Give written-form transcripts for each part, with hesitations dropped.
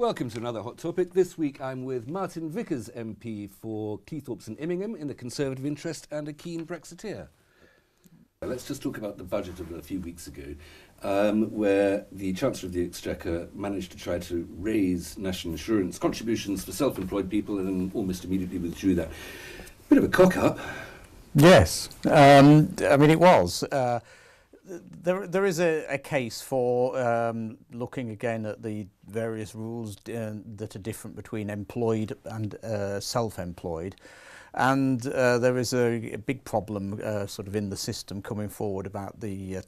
Welcome to another Hot Topic. This week I'm with Martin Vickers MP for Cleethorpes and Immingham in the Conservative interest and a keen Brexiteer. Let's just talk about the budget of a few weeks ago, where the Chancellor of the Exchequer managed to try to raise national insurance contributions for self-employed people and then almost immediately withdrew that. Bit of a cock-up. Yes, I mean it was. There is a case for looking again at the various rules that are different between employed and self-employed. And there is a big problem sort of in the system coming forward about the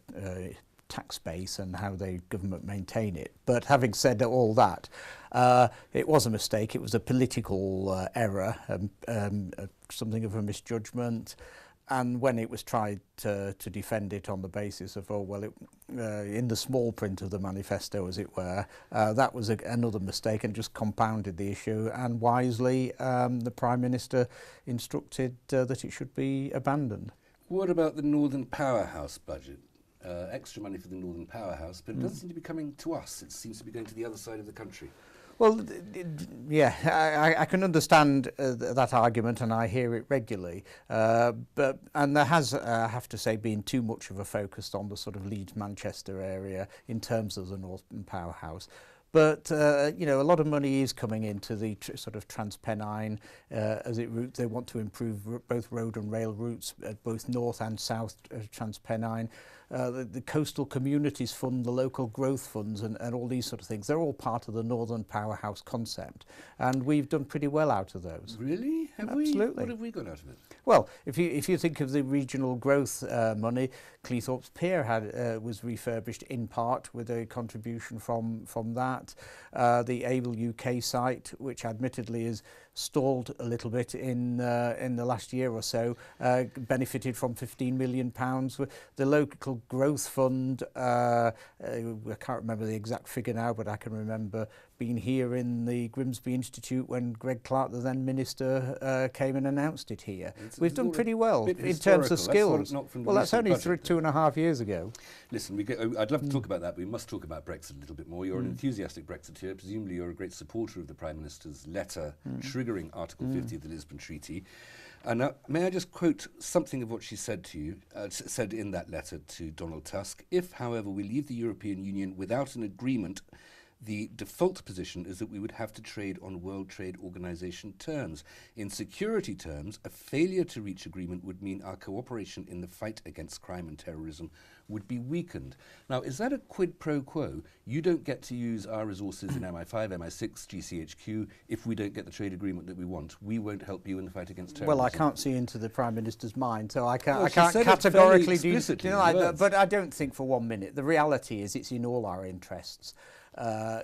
tax base and how the government maintain it. But having said all that, it was a mistake. It was a political error, something of a misjudgment. And when it was tried to defend it on the basis of, in the small print of the manifesto, as it were, that was another mistake and just compounded the issue. And wisely, the Prime Minister instructed that it should be abandoned. What about the Northern Powerhouse budget? Extra money for the Northern Powerhouse, but it doesn't seem to be coming to us. It seems to be going to the other side of the country. Well, yeah, I can understand that argument, and I hear it regularly. And there has, I have to say, been too much of a focus on the sort of Leeds-Manchester area in terms of the Northern Powerhouse. But, you know, a lot of money is coming into the sort of Transpennine as it routes. They want to improve both road and rail routes, both north and south Transpennine. The coastal communities fund, the local growth funds and all these sort of things. They're all part of the Northern Powerhouse concept. And we've done pretty well out of those. Really? Absolutely. What have we got out of it? Well, if you think of the regional growth money, Cleethorpes Pier was refurbished in part with a contribution from that. The Able UK site, which admittedly is stalled a little bit in the last year or so, benefited from £15 million. The local growth fund, I can't remember the exact figure now, but I can remember being here in the Grimsby Institute when Greg Clark, the then minister, came and announced it here. We've done pretty well in terms of skills. Well, that's only 2.5 years ago. Listen, I'd love to talk about that, but we must talk about Brexit a little bit more. You're an enthusiastic Brexiteer. Presumably you're a great supporter of the Prime Minister's letter triggering Article 50 of the Lisbon Treaty. And may I just quote something of what she said to you, said in that letter to Donald Tusk. If, however, we leave the European Union without an agreement, the default position is that we would have to trade on World Trade Organization terms. In security terms, a failure to reach agreement would mean our cooperation in the fight against crime and terrorism would be weakened. Now, is that a quid pro quo? You don't get to use our resources in MI5, MI6, GCHQ if we don't get the trade agreement that we want. We won't help you in the fight against terrorism. Well, I can't see into the Prime Minister's mind, so I can't categorically but I don't think for 1 minute. The reality is it's in all our interests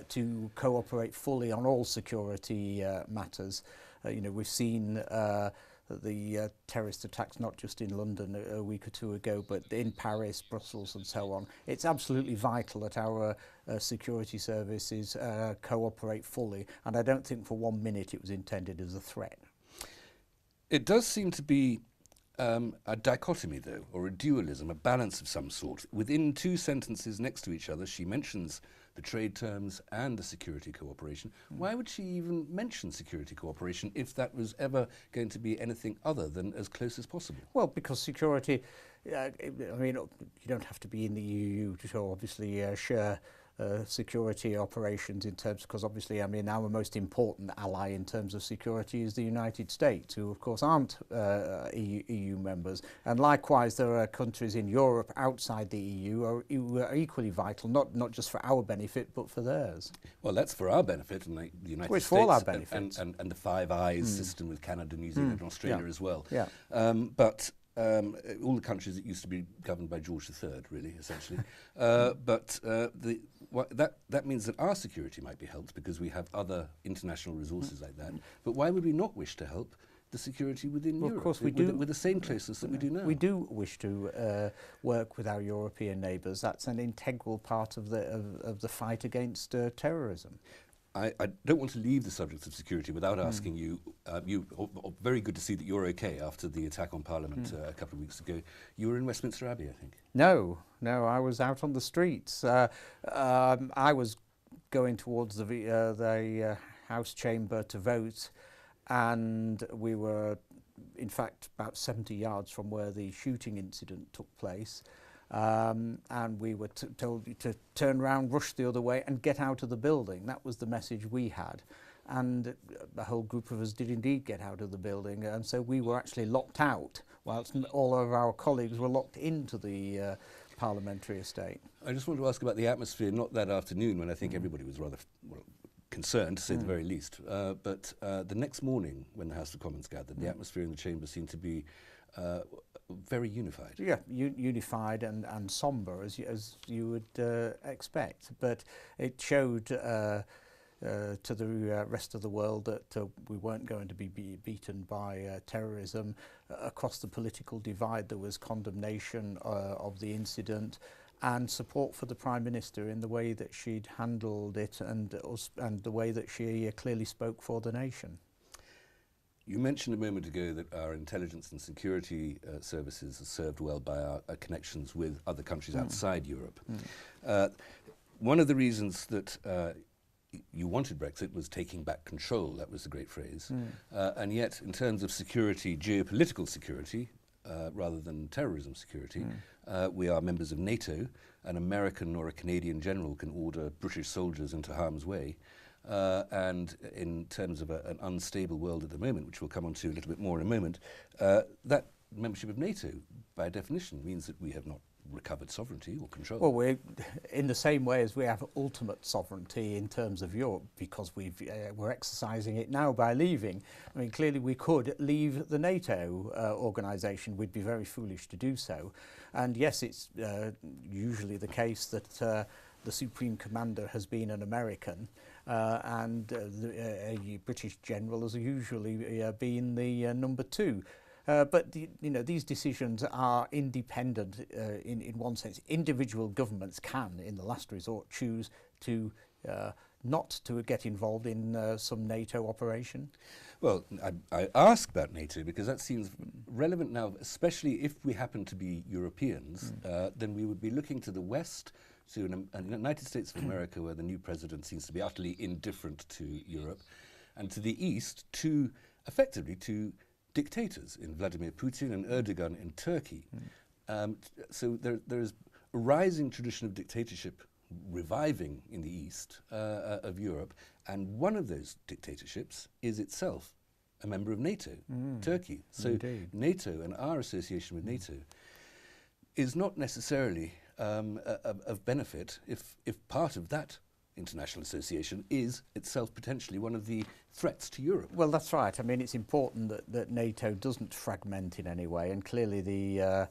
to cooperate fully on all security matters. You know, we've seen the terrorist attacks not just in London a week or two ago, but in Paris, Brussels and so on. It's absolutely vital that our security services cooperate fully, and I don't think for 1 minute it was intended as a threat. It does seem to be a dichotomy, though, or a dualism, a balance of some sort. Within two sentences next to each other, she mentions the trade terms and the security cooperation. Why would she even mention security cooperation if that was ever going to be anything other than as close as possible? Well, because security, I mean, you don't have to be in the EU to obviously share security operations in terms, because obviously, I mean, our most important ally in terms of security is the United States, who of course aren't EU members. And likewise, there are countries in Europe outside the EU who are equally vital, not just for our benefit, but for theirs. Well, that's for our benefit, and the United States, for all our benefits. And the Five Eyes system with Canada, New Zealand and Australia as well. Yeah. But all the countries that used to be governed by George III, really, essentially. That means that our security might be helped because we have other international resources like that. But why would we not wish to help the security within Europe? Of course we do. With the same closeness that we do now. We do wish to work with our European neighbours. That's an integral part of the fight against terrorism. I don't want to leave the subject of security without asking you, very good to see that you're okay after the attack on Parliament a couple of weeks ago. You were in Westminster Abbey, I think. No, I was out on the streets. I was going towards the House chamber to vote, and we were, in fact, about 70 yards from where the shooting incident took place. And we were told to turn around, rush the other way and get out of the building. That was the message we had. And a whole group of us did indeed get out of the building. And so we were actually locked out, whilst all of our colleagues were locked into the parliamentary estate. I just want to ask about the atmosphere, not that afternoon when I think everybody was rather concerned, to say the very least, but the next morning when the House of Commons gathered, the atmosphere in the chamber seemed to be very unified. Yeah, unified and sombre, as you would expect. But it showed to the rest of the world that we weren't going to be beaten by terrorism. Across the political divide, there was condemnation of the incident and support for the Prime Minister in the way that she'd handled it and the way that she clearly spoke for the nation. You mentioned a moment ago that our intelligence and security services are served well by our connections with other countries outside Europe. One of the reasons that you wanted Brexit was taking back control. That was the great phrase. And yet, in terms of security, geopolitical security, rather than terrorism security, we are members of NATO. An American or a Canadian general can order British soldiers into harm's way. And in terms of an unstable world at the moment, which we'll come on to a little bit more in a moment, that membership of NATO, by definition, means that we have not recovered sovereignty or control. Well, we're in the same way as we have ultimate sovereignty in terms of Europe, because we're exercising it now by leaving. I mean, clearly we could leave the NATO organisation. We'd be very foolish to do so. And yes, it's usually the case that the Supreme Commander has been an American, and a British general has usually been the number two. But these decisions are independent in one sense. Individual governments can, in the last resort, choose to not to get involved in some NATO operation. Well, I ask about NATO because that seems relevant now, especially if we happen to be Europeans. Then we would be looking to the West, to the United States of America, where the new president seems to be utterly indifferent to Europe, and to the East, effectively to dictators in Vladimir Putin and Erdogan in Turkey. So there is a rising tradition of dictatorship reviving in the East of Europe, and one of those dictatorships is itself a member of NATO, Turkey. So indeed. NATO and our association with NATO is not necessarily of benefit if part of that international association is itself potentially one of the threats to Europe. Well, that's right. I mean, it's important that NATO doesn't fragment in any way, and clearly the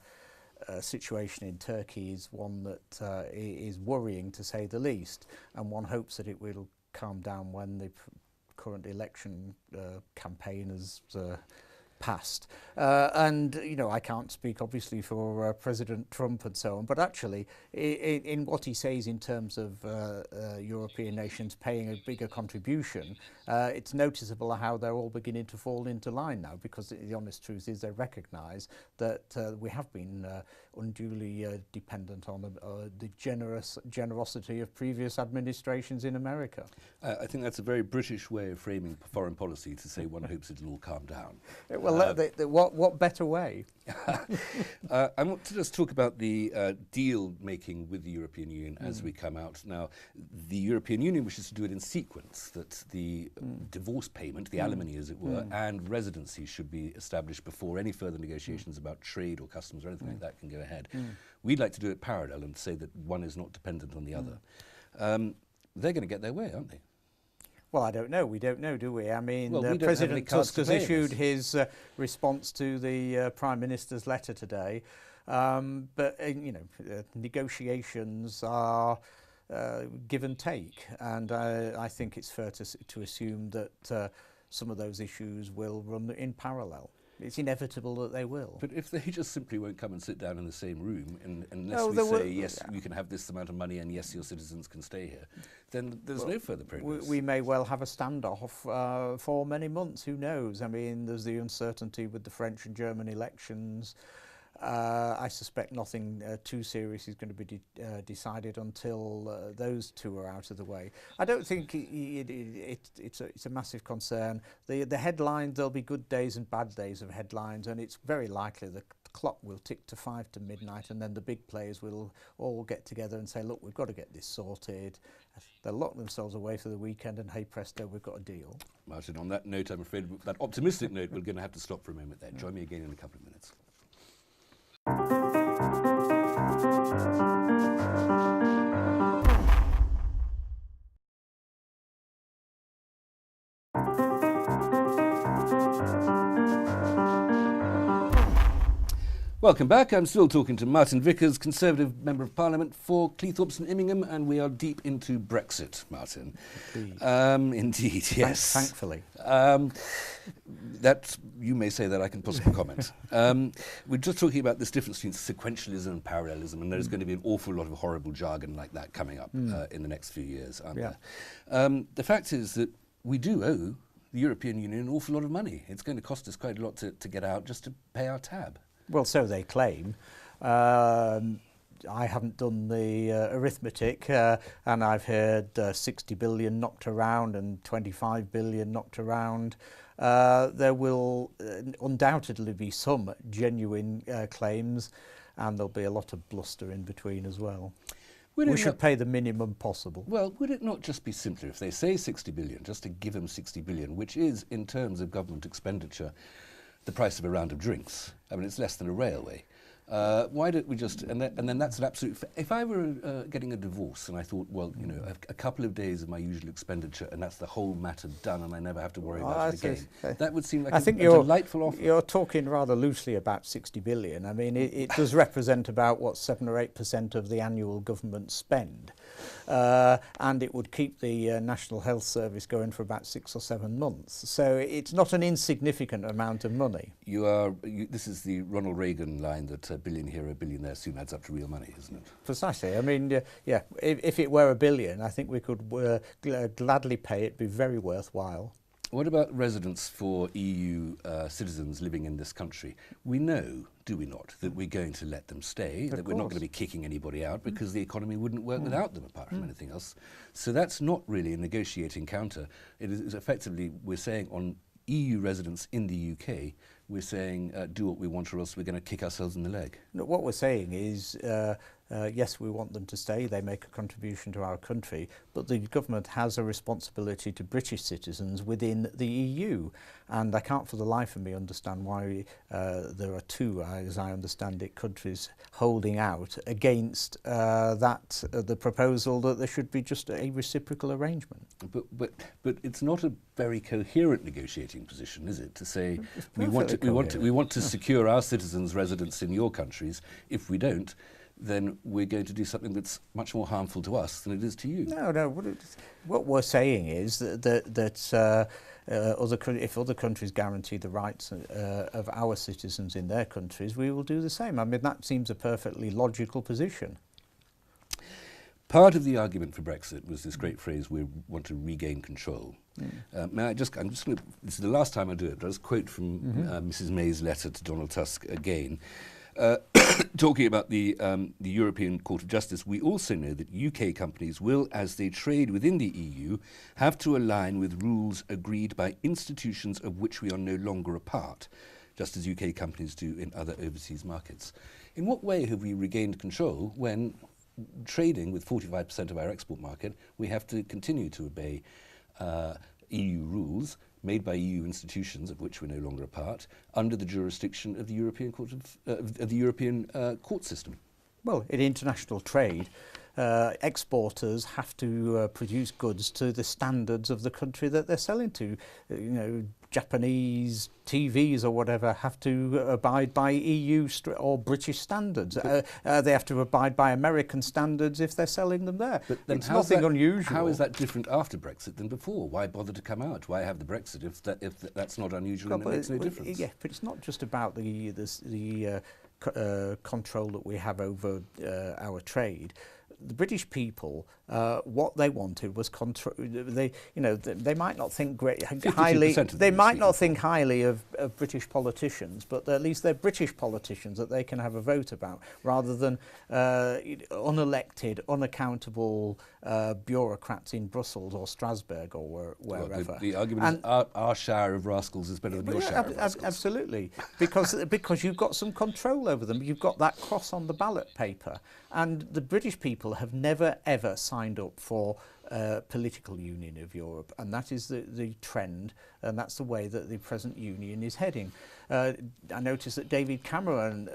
situation in Turkey is one that is worrying, to say the least, and one hopes that it will calm down when the current election campaign has passed. And, I can't speak obviously for President Trump and so on, but actually in what he says in terms of European nations paying a bigger contribution, it's noticeable how they're all beginning to fall into line now, because the honest truth is they recognise that we have been unduly dependent on the generosity of previous administrations in America. I think that's a very British way of framing foreign policy, to say one hopes it'll all calm down. Well, what better way? I want to just talk about the deal making with the European Union as we come out. Now, the European Union wishes to do it in sequence, that the divorce payment, the alimony as it were, and residency should be established before any further negotiations about trade or customs or anything like that can go ahead. We'd like to do it parallel and say that one is not dependent on the other. They're going to get their way, aren't they? Well, I don't know. We don't know, do we? I mean, well, President Tusk has issued his response to the Prime Minister's letter today. But, negotiations are give and take. And I think it's fair to assume that some of those issues will run in parallel. It's inevitable that they will. But if they just simply won't come and sit down in the same room, unless we say, yes, you can have this amount of money and yes, your citizens can stay here, then there's no further progress. We may well have a standoff for many months, who knows? I mean, there's the uncertainty with the French and German elections. I suspect nothing too serious is going to be decided until those two are out of the way. I don't think it's a massive concern. The headlines, there'll be good days and bad days of headlines, and it's very likely the clock will tick to 5 to midnight, and then the big players will all get together and say, look, we've got to get this sorted. They'll lock themselves away for the weekend, and hey presto, we've got a deal. Martin, on that note, I'm afraid, that optimistic note, we're going to have to stop for a moment there. Join me again in a couple of minutes. Welcome back. I'm still talking to Martin Vickers, Conservative Member of Parliament for Cleethorpes and Immingham, and we are deep into Brexit, Martin. Indeed, yes. Thankfully. That you may say that I can possibly comment. We're just talking about this difference between sequentialism and parallelism, and there's going to be an awful lot of horrible jargon like that coming up in the next few years, aren't there? The fact is that we do owe the European Union an awful lot of money. It's going to cost us quite a lot to get out just to pay our tab. Well, so they claim. I haven't done the arithmetic, and I've heard 60 billion knocked around and 25 billion knocked around. There will undoubtedly be some genuine claims, and there'll be a lot of bluster in between as well. We should pay the minimum possible. Well, would it not just be simpler if they say 60 billion, just to give them 60 billion, which is, in terms of government expenditure, the price of a round of drinks? I mean, it's less than a railway. Why don't we just, and then that's an absolute, if I were getting a divorce and I thought, well, you know, a couple of days of my usual expenditure and that's the whole matter done and I never have to worry about it again, that would seem like a delightful offer. You're talking rather loosely about 60 billion. I mean, it does represent about, what, 7 or 8% of the annual government spend. And it would keep the National Health Service going for about 6 or 7 months. So it's not an insignificant amount of money. This is the Ronald Reagan line that a billion here, a billion there soon adds up to real money, isn't it? Precisely. I mean, yeah, if it were a billion, I think we could gladly pay it, be very worthwhile. What about residence for EU citizens living in this country? We know, do we not, that we're going to let them stay, that we're not going to be kicking anybody out because the economy wouldn't work without them apart from anything else. So that's not really a negotiating counter. It is effectively, we're saying on EU residents in the UK, we're saying do what we want or else we're going to kick ourselves in the leg. No, what we're saying is, yes, we want them to stay, they make a contribution to our country, but the government has a responsibility to British citizens within the EU. And I can't for the life of me understand why there are two, as I understand it, countries holding out against the proposal that there should be just a reciprocal arrangement. But it's not a very coherent negotiating position, is it, to say we want to secure our citizens' residence in your countries. If we don't, then we're going to do something that's much more harmful to us than it is to you. No. What we're saying is that if other countries guarantee the rights of our citizens in their countries, we will do the same. I mean, that seems a perfectly logical position. Part of the argument for Brexit was this great phrase, we want to regain control. I'm just going to, this is the last time I do it, but I'll just quote from Mrs May's letter to Donald Tusk again. Talking about the European Court of Justice, we also know that UK companies will, as they trade within the EU, have to align with rules agreed by institutions of which we are no longer a part, just as UK companies do in other overseas markets. In what way have we regained control when trading with 45% of our export market, we have to continue to obey EU rules made by EU institutions, of which we're no longer a part, under the jurisdiction of the European Court of the European court system? Well, in international trade, exporters have to produce goods to the standards of the country that they're selling to. You know, Japanese TVs or whatever have to abide by EU or British standards. They have to abide by American standards if they're selling them there. But then it's nothing unusual. How is that different after Brexit than before? Why bother to come out? Why have the Brexit if that's not unusual and it makes no difference? Yeah, but it's not just about the control that we have over our trade. the British people, what they wanted was control. They might not think highly. They might not think highly of British politicians, but at least they're British politicians that they can have a vote about, rather than unelected, unaccountable bureaucrats in Brussels or Strasbourg or wherever. Well, the argument is our share of rascals is better than your share of rascals. Absolutely, because you've got some control over them. You've got that cross on the ballot paper, and the British people have never ever signed up for political union of Europe, and that is the trend, and that's the way that the present union is heading. I noticed that David Cameron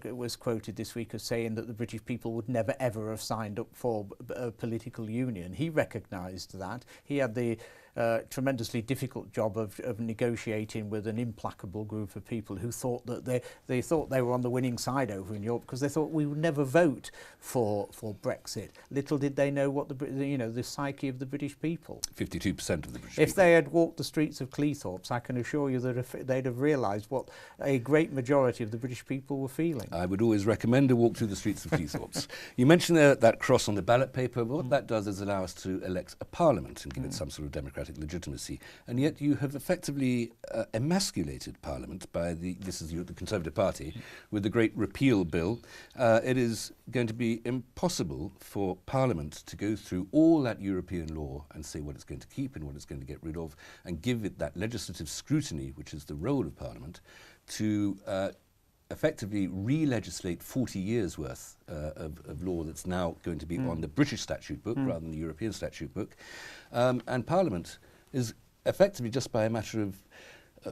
was quoted this week as saying that the British people would never ever have signed up for a political union. He recognised that. He had the tremendously difficult job of negotiating with an implacable group of people who thought that they thought they were on the winning side over in Europe, because they thought we would never vote for Brexit. Little did they know what the psyche of the British people. 52% of the British If people. they had walked the streets of Cleethorpes, I can assure you that they'd have realised what a great majority of the British people were feeling. I would always recommend a walk through the streets of Cleethorpes. You mentioned that cross on the ballot paper. What that does is allow us to elect a parliament and give it some sort of democratic legitimacy. And yet you have effectively emasculated Parliament by the Conservative Party with the Great Repeal Bill. It is going to be impossible for Parliament to go through all that European law and say what it's going to keep and what it's going to get rid of, and give it that legislative scrutiny, which is the role of Parliament, to effectively re-legislate 40 years worth of law that's now going to be on the British statute book rather than the European statute book. And Parliament is effectively, just by a matter of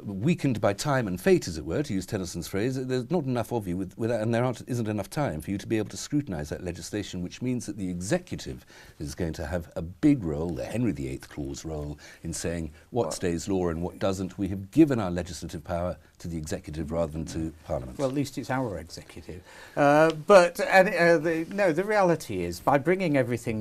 weakened by time and fate, as it were, to use Tennyson's phrase, there's not enough of you, and there isn't enough time for you to be able to scrutinise that legislation, which means that the executive is going to have a big role, the Henry VIII Clause role, in saying what stays law and what doesn't. We have given our legislative power to the executive rather than to Parliament. Well, at least it's our executive. The reality is, by bringing everything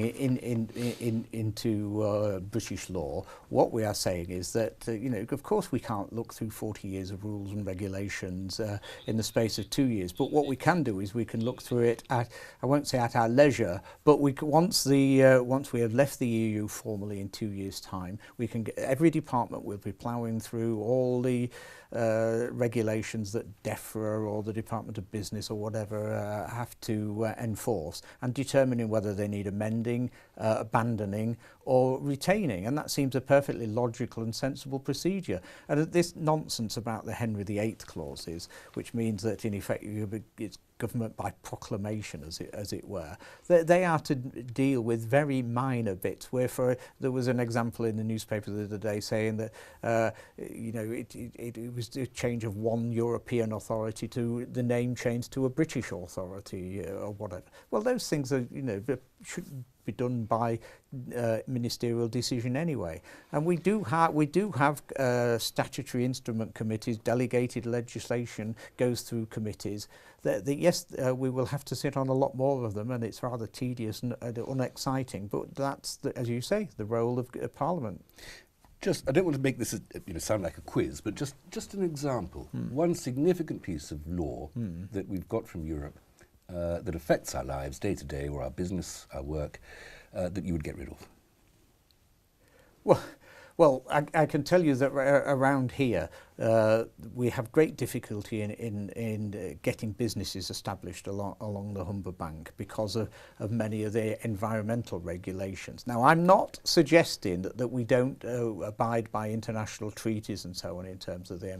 into British law, what we are saying is that, of course we can't look through 40 years of rules and regulations in the space of 2 years, but what we can do is we can look through it at, I won't say at our leisure, but once we have left the EU formally in 2 years' time, we can every department will be ploughing through all the regulations that DEFRA or the Department of Business or whatever have to enforce, and determining whether they need amending, abandoning or retaining, and that seems a perfectly logical and sensible procedure. And this nonsense about the Henry VIII clauses, which means that in effect it's government by proclamation, as it were, they are to deal with very minor bits. There was an example in the newspaper the other day saying that it was a change of one European authority to the name change to a British authority or whatever. Well, those things are should be done by ministerial decision anyway. And we do have statutory instrument committees. Delegated legislation goes through committees. Yes, we will have to sit on a lot more of them, and it's rather tedious and unexciting. But that's, as you say, the role of Parliament. I don't want to make this sound like a quiz, but just an example. One significant piece of law that we've got from Europe that affects our lives day to day, or our business, our work, that you would get rid of. Well, I can tell you that around here we have great difficulty in getting businesses established along the Humber Bank because of many of the environmental regulations. Now, I'm not suggesting that we don't abide by international treaties and so on in terms of the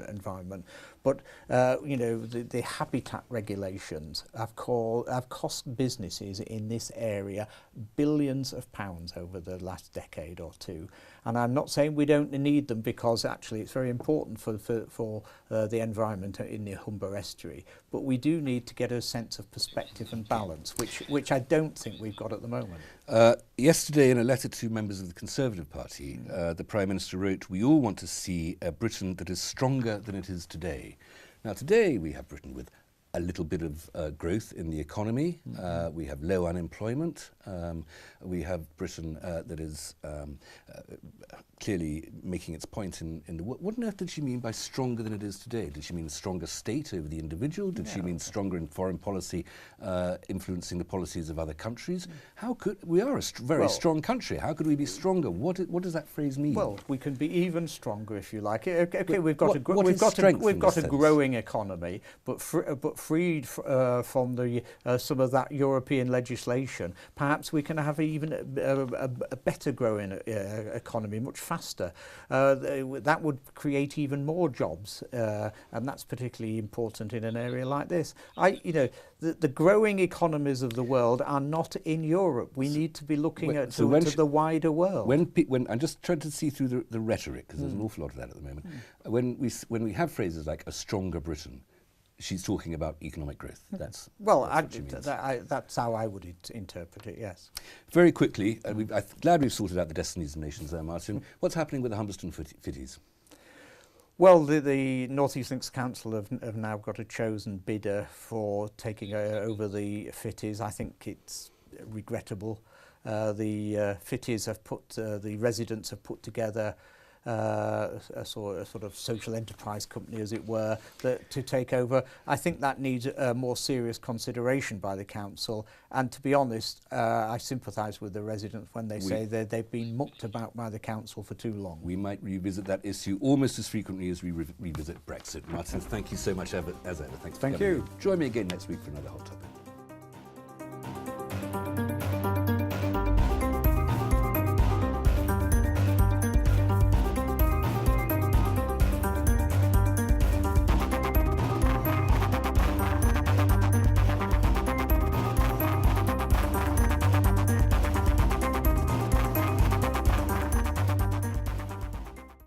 environment, but the habitat regulations have cost businesses in this area billions of pounds over the last decade or two. And I'm not saying we don't need them, because actually it's very important for the environment in the Humber estuary. But we do need to get a sense of perspective and balance, which I don't think we've got at the moment. Yesterday, in a letter to members of the Conservative Party, the Prime Minister wrote, "We all want to see a Britain that is stronger than it is today." Now, today we have Britain with a little bit of growth in the economy. We have low unemployment. We have Britain that is clearly making its point in the... What on earth did she mean by stronger than it is today? Did she mean a stronger state over the individual? Did she mean stronger in foreign policy, influencing the policies of other countries? How could... We are a very strong country. How could we be stronger? What does that phrase mean? Well, we can be even stronger if you like. Okay, we've got a growing economy, but freed from the some of that European legislation. Perhaps we can have even a better growing economy, much faster. That would create even more jobs, and that's particularly important in an area like this. The growing economies of the world are not in Europe. We need to be looking at to the wider world. When I'm just trying to see through the rhetoric, because there's an awful lot of that at the moment. When we have phrases like a stronger Britain, she's talking about economic growth. That's that's how I would interpret it. Yes. Very quickly, I'm glad we've sorted out the destinies of nations there, Martin. What's happening with the Humberston Fitties? Well, the North East Links Council have now got a chosen bidder for taking over the Fitties. I think it's regrettable. The Fitties have the residents have put together a sort of social enterprise company, as it were, to take over. I think that needs a more serious consideration by the council. And to be honest, I sympathise with the residents when they say they've been mucked about by the council for too long. We might revisit that issue almost as frequently as we revisit Brexit. Martin, thank you so much as ever. Thanks for coming. Thank you. Join me again next week for another hot topic.